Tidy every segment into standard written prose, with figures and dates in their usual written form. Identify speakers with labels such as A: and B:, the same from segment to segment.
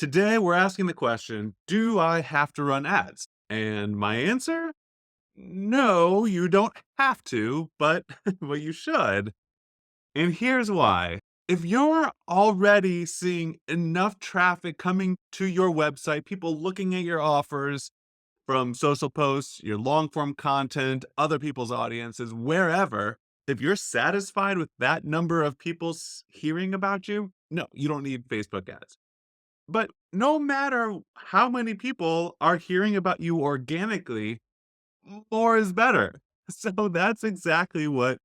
A: Today, we're asking the question, do I have to run ads? And my answer, no, you don't have to, but well, you should. And here's why. If you're already seeing enough traffic coming to your website, people looking at your offers from social posts, your long form content, other people's audiences, wherever, if you're satisfied with that number of people hearing about you, no, you don't need Facebook ads. But no matter how many people are hearing about you organically, more is better. So that's exactly what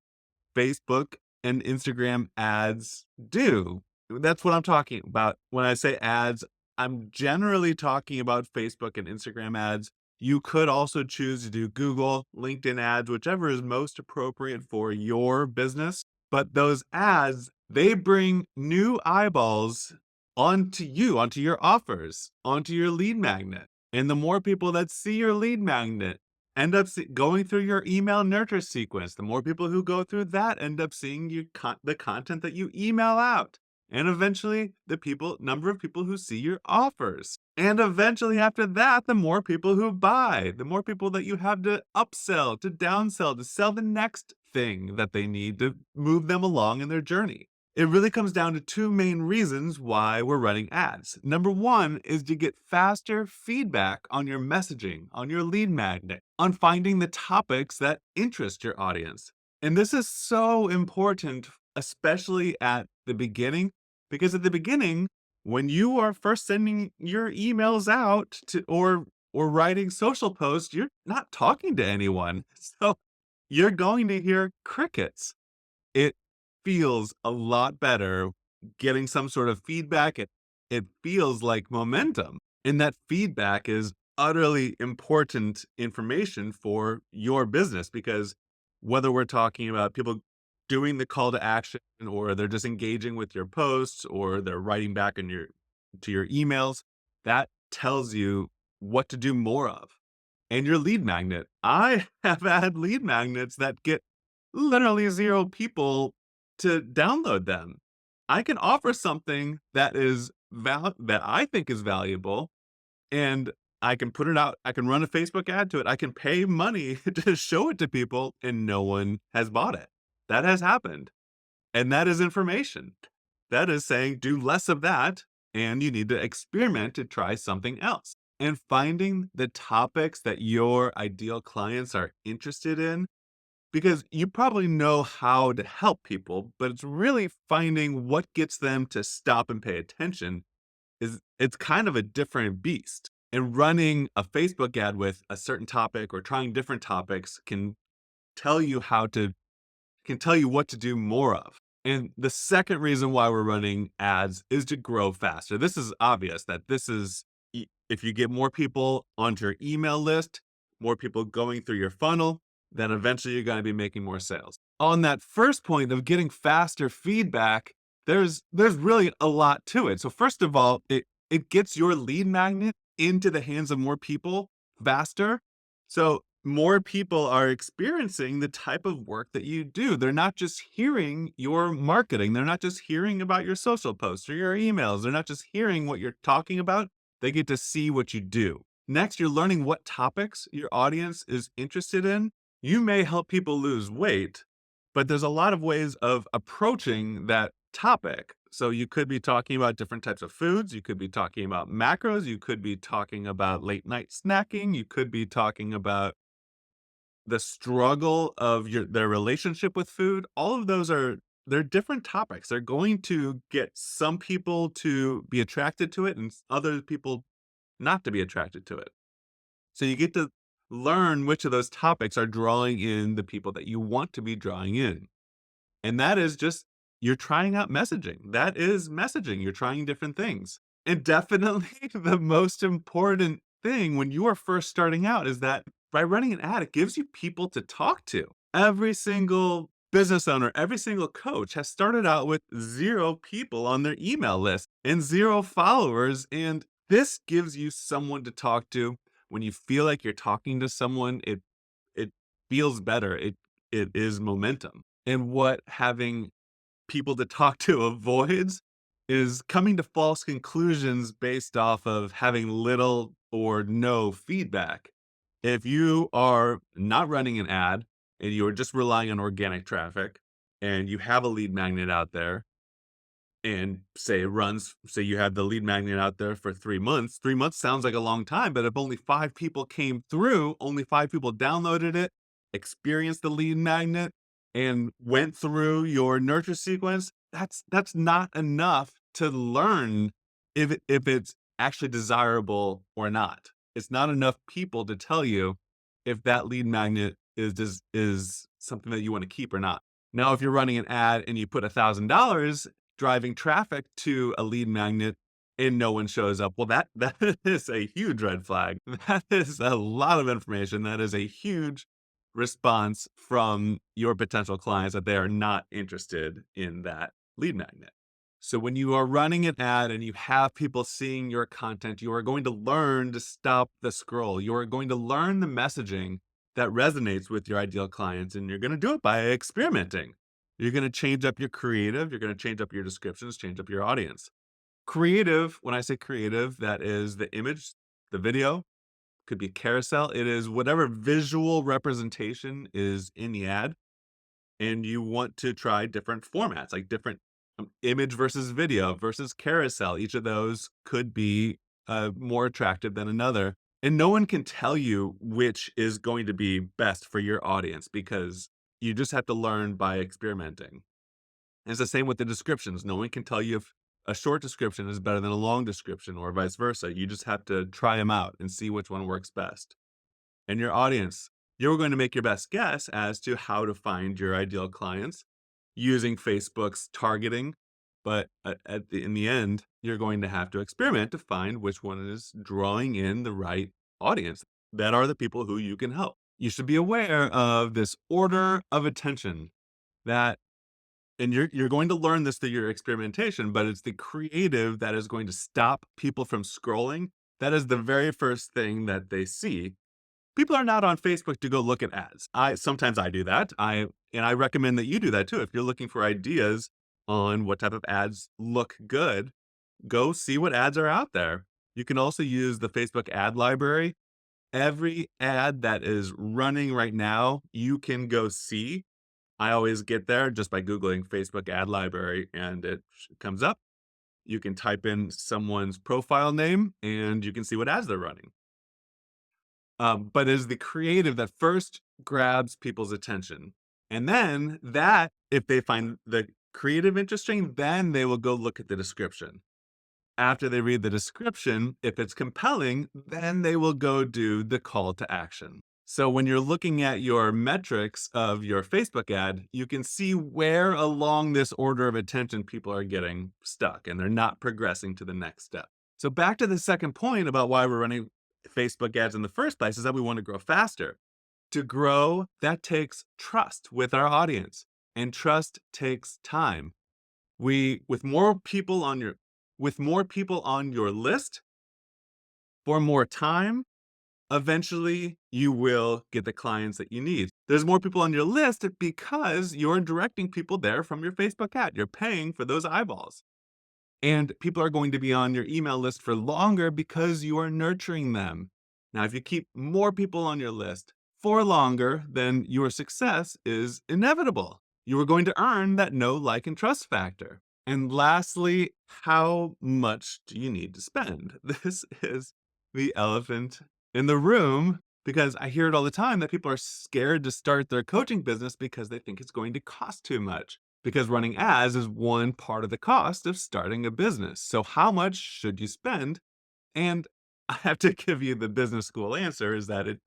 A: Facebook and Instagram ads do. That's what I'm talking about. When I say ads, I'm generally talking about Facebook and Instagram ads. You could also choose to do Google, LinkedIn ads, whichever is most appropriate for your business. But those ads, they bring new eyeballs onto you, onto your offers, onto your lead magnet. And the more people that see your lead magnet, end up going through your email nurture sequence. The more people who go through that end up seeing the content that you email out. And eventually, the number of people who see your offers. And eventually, after that, the more people who buy, the more people that you have to upsell, to downsell, to sell the next thing that they need to move them along in their journey. It really comes down to two main reasons why we're running ads. Number one is to get faster feedback on your messaging, on your lead magnet, on finding the topics that interest your audience. And this is so important, especially at the beginning, because at the beginning, when you are first sending your emails out to or writing social posts, you're not talking to anyone. So you're going to hear crickets. It feels a lot better getting some sort of feedback. It feels like momentum, and that feedback is utterly important information for your business because whether we're talking about people doing the call to action or they're just engaging with your posts or they're writing back in your emails, that tells you what to do more of. And your lead magnet. I have had lead magnets that get literally 0 people to download them. I can offer something that is that I think is valuable, and I can put it out. I can run a Facebook ad to it. I can pay money to show it to people, and no one has bought it. That has happened, and that is information. That is saying do less of that, and you need to experiment to try something else. And finding the topics that your ideal clients are interested in because you probably know how to help people, but it's really finding what gets them to stop and pay attention is it's kind of a different beast. And running a Facebook ad with a certain topic or trying different topics tell you how to can tell you what to do more of. And the second reason why we're running ads is to grow faster. This is obvious that if you get more people onto your email list, more people going through your funnel, then eventually you're going to be making more sales. On that first point of getting faster feedback, there's really a lot to it. So first of all, it gets your lead magnet into the hands of more people faster. So more people are experiencing the type of work that you do. They're not just hearing your marketing. They're not just hearing about your social posts or your emails. They're not just hearing what you're talking about. They get to see what you do. Next, you're learning what topics your audience is interested in. You may help people lose weight, but there's a lot of ways of approaching that topic. So you could be talking about different types of foods. You could be talking about macros. You could be talking about late night snacking. You could be talking about the struggle of their relationship with food. All of those they're different topics. They're going to get some people to be attracted to it and other people not to be attracted to it. So you get to learn which of those topics are drawing in the people that you want to be drawing in. And that is just you're trying out messaging. That is messaging. You're trying different things. And definitely the most important thing when you are first starting out is that by running an ad, it gives you people to talk to. Every single business owner, every single coach has started out with 0 people on their email list and 0 followers. And this gives you someone to talk to. When you feel like you're talking to someone, it feels better. It is momentum. And what having people to talk to avoids is coming to false conclusions based off of having little or no feedback. If you are not running an ad and you're just relying on organic traffic and you have a lead magnet out there and say you have the lead magnet out there for 3 months. 3 months sounds like a long time, but if only 5 people came through, only 5 people downloaded it, experienced the lead magnet, and went through your nurture sequence, that's not enough to learn if it's actually desirable or not. It's not enough people to tell you if that lead magnet is something that you want to keep or not. Now, if you're running an ad and you put $1,000 driving traffic to a lead magnet and no one shows up, well, that is a huge red flag. That is a lot of information. That is a huge response from your potential clients that they are not interested in that lead magnet. So when you are running an ad and you have people seeing your content, you are going to learn to stop the scroll. You are going to learn the messaging that resonates with your ideal clients, and you're going to do it by experimenting. You're going to change up your creative, you're going to change up your descriptions, change up your audience. Creative, when I say creative, that is the image, the video, could be carousel. It is whatever visual representation is in the ad, and you want to try different formats, like different image versus video versus carousel. Each of those could be more attractive than another. And no one can tell you which is going to be best for your audience because you just have to learn by experimenting. And it's the same with the descriptions. No one can tell you if a short description is better than a long description or vice versa. You just have to try them out and see which one works best. And your audience, you're going to make your best guess as to how to find your ideal clients using Facebook's targeting. But in the end, you're going to have to experiment to find which one is drawing in the right audience that are the people who you can help. You should be aware of this order of attention that, and you're going to learn this through your experimentation, but it's the creative that is going to stop people from scrolling. That is the very first thing that they see. People are not on Facebook to go look at ads. I do that. I recommend that you do that too. If you're looking for ideas on what type of ads look good, go see what ads are out there. You can also use the Facebook ad library. Every ad that is running right now, you can go see. I always get there just by Googling Facebook ad library and it comes up. You can type in someone's profile name and you can see what ads they're running. But it is the creative that first grabs people's attention. And then that, if they find the creative interesting, then they will go look at the description. After they read the description, if it's compelling, then they will go do the call to action. So when you're looking at your metrics of your Facebook ad, you can see where along this order of attention people are getting stuck and they're not progressing to the next step. So back to the second point about why we're running Facebook ads in the first place is that we want to grow faster. To grow, that takes trust with our audience, and trust takes time. With more people on your list for more time, eventually you will get the clients that you need. There's more people on your list because you're directing people there from your Facebook ad. You're paying for those eyeballs. And people are going to be on your email list for longer because you are nurturing them. Now, if you keep more people on your list for longer, then your success is inevitable. You are going to earn that know, like, and trust factor. And lastly, how much do you need to spend? This is the elephant in the room because I hear it all the time that people are scared to start their coaching business because they think it's going to cost too much. Because running ads is one part of the cost of starting a business. So how much should you spend? And I have to give you the business school answer is that it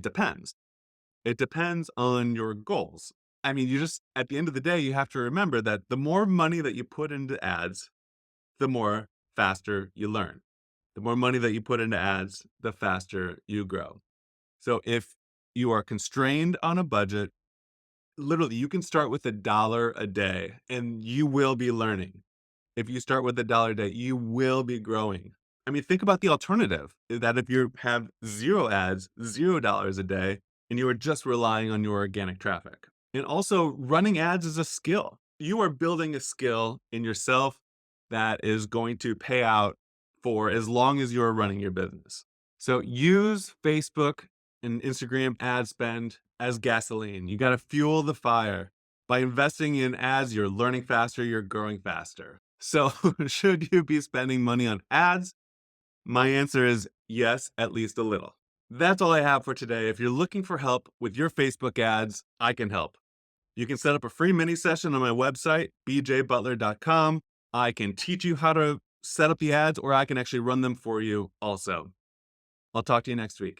A: depends. It depends on your goals. I mean, at the end of the day, you have to remember that the more money that you put into ads, the more faster you learn. The more money that you put into ads, the faster you grow. So if you are constrained on a budget, literally, you can start with $1 a day and you will be learning. If you start with $1 a day, you will be growing. I mean, think about the alternative that if you have zero ads, $0 a day, and you are just relying on your organic traffic. And also, running ads is a skill. You are building a skill in yourself that is going to pay out for as long as you're running your business. So use Facebook and Instagram ad spend as gasoline. You got to fuel the fire. By investing in ads, you're learning faster, you're growing faster. So, should you be spending money on ads? My answer is yes, at least a little. That's all I have for today. If you're looking for help with your Facebook ads, I can help. You can set up a free mini session on my website, bjbutler.com. I can teach you how to set up the ads, or I can actually run them for you also. I'll talk to you next week.